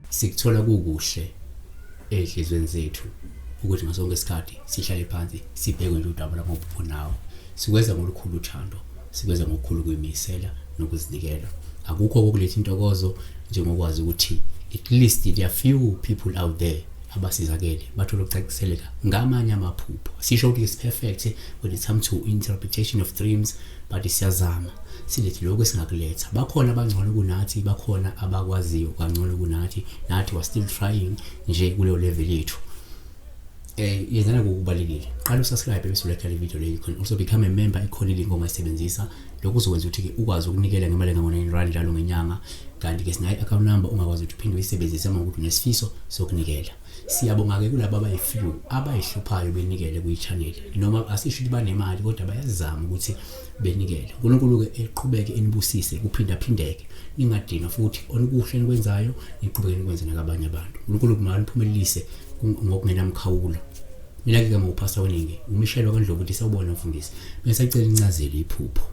Sikuthola kukuhle ehlizweni zethu ukuthi ngasonke isikhathi sihlale phansi sibheke nje udaba lamaphupho nawo. Sikwenza ngolukhulu uthando, sikwenza ngokukhulu kuyimisela nokuzinikela. Akukho okuletha intokozo njengokwazi ukuthi at least there are few people out there abasizakele bathola ukucaciseleka ngamanye amaphupho. Sisho ukuthi is perfect when it comes to interpretation of dreams, but siyazama silethi lokho esingakuletha. Bakhona abangcono kunathi, bakhona abakwaziyo kangcono kunathi, nathi was still trying nje kuleyo level yethu. Yenzana ngokubalekile. Qala usubscribe bese ulike le video leyo, also become a member ikhona link ongasebenzisa. Lokho uzokwenza ukuthi ukwazi ukunikela ngemali engango-9 njalo ngenyanga. Kanti ke sinayo account number ongakwazi ukuthi uphinde uyisebenzise uma ukuthi unesifiso sokunikela. Siyabonga ke kulabo abayifew abayihluphayo benikele kuyi-channel, noma asisho ukuthi banemali kodwa bayazama ukuthi benikele. uNkulunkulu ke eqhubeke enibusise kuphindaphindeke, ningadinwa futhi okuhle nikwenzayo niqhubeke nikwenze nakabanye abantu. uNkulunkulu maniphumelelise ngokungenamkhawulo. Mina ke kama upastor weningi uMichelle wakandlovu ukuthi sawubona mfundisi, bese sicela incazelo iphupho.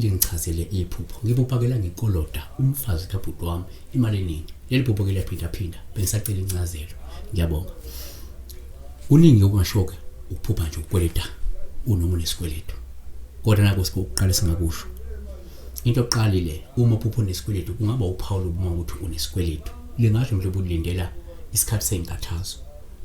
Lingichazele iphupho. Ngibuphakela ngekoloda umfazi kabhuti wami imali eningi. Leli phupho ke liyaphinda bengisacela incazelo. Ngiyabonga. Kuningi okungashoka ukuphupha nje ukweleta unoma unesikweletu. Kodwa nako sikuqala singakusho. Into yokuqala ile uma uphupha unesikweletu kungaba uPaul uma ukuthi unesikweletu. Lingasho mhlawumbe ulindela isikhathi senkathazo.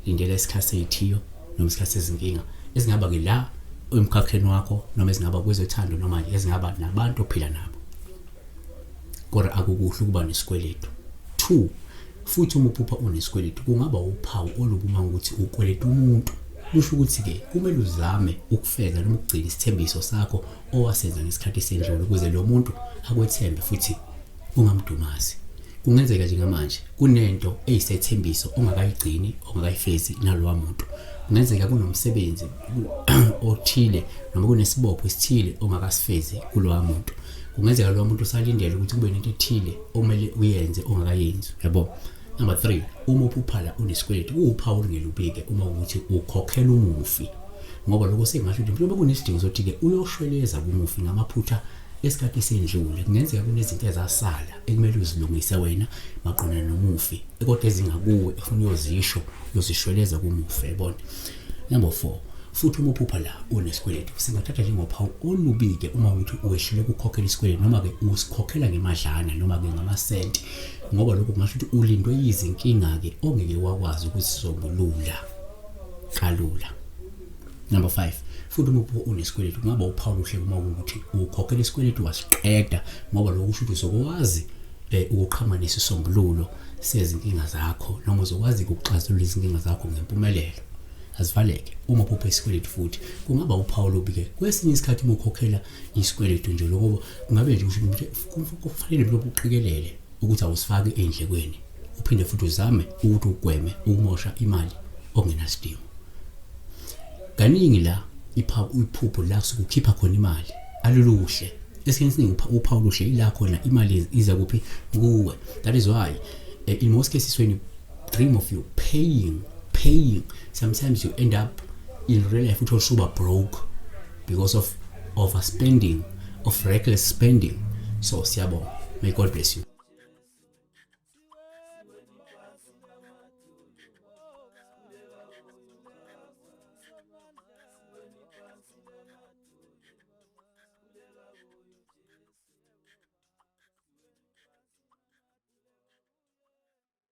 Lindela isikhathi sezithiyo noma isikhathi sezinkinga ezingaba ke la emkhakheni wakho noma ezingaba kwezothando noma ezingaba nabantu ophila nabo. Kodwa akukuhle ukuba nesikweletu. 2, futhi uma uphupha unesikweletu kungaba uphawu olubuma ukuthi ukweleta umuntu. Kusho ukuthi ke kumele uzame ukufeza noma ukugcina isithembiso sakho owasenza ngesikhathi sendlule ukuze lo muntu akwethembe futhi ungamdumazi. Kungenzeka nje ngamanje kunento eyisethembiso ongakayigcini ongakayifezi nalowa muntu. Kungenzeka kunomsebenzi othile noma kunesibopho esithile ongakasifezi kulowa muntu. Kungenzeka lo muntu usalindele ukuthi kube nento ethile omele uyenze ongakayenzi, yabo. Number 3, uma uphuphala unesikweletu kuwuphawu ngelubike uma ukuthi ukhokhela umufi. Ngoba lokho sengasho ukuthi mhlawumbe kunesidingo sokuthi ke uyoshweleza kumufi ngamaphutha esikhathi sendlule. Kungenzeka kunezinto ezasala ekumele uzilungise wena maqondana nomufi kodwa ezingakuwe efuna uyozisho uyozishweleza kumufi, yabona. Number 4, futhi uma uphupha la unesikweletu singathatha njengophawu olubike uma ukuthi uwehlule ukukhokhela isikweletu noma ke usikhokhela ngemadlana noma ke ngamasenti, ngoba lokho kungasho ukuthi ulindwe izinkinga ke ongeke wakwazi ukuzisombulula kalula. Number 5, futhi uma unesikweletu kungaba uphawu ohle uma ukuthi ukhokhela isikweletu wasiqeda, ngoba lokho kusho ukuthi uzokwazi ukuqhama nesisombululo sezinkinga zakho noma uzokwazi ukuxazulula izinkinga zakho ngempumelelo. Asivaleke uma uphupha isikweletu futhi kungaba uphawu lobike kwesinye isikhathi uma ukhokhela isikweletu nje lokho kungabe nje kufanele mhlawumbe uqikelele ukuthi awusifaki endlekweni, uphinde futhi uzame ukuthi ugweme ukumosha imali ongenasidingo. Kaningi la iphupho la sokukhipha khona imali aluluhle. Esikhathini esiningi uphawu luhle ila khona imali iza kuphi kuwe. That is why in most cases when you dream of you paying, sometimes you end up in real life uthi usuba broke because of overspending, of reckless spending. So siyabonga. May God bless you.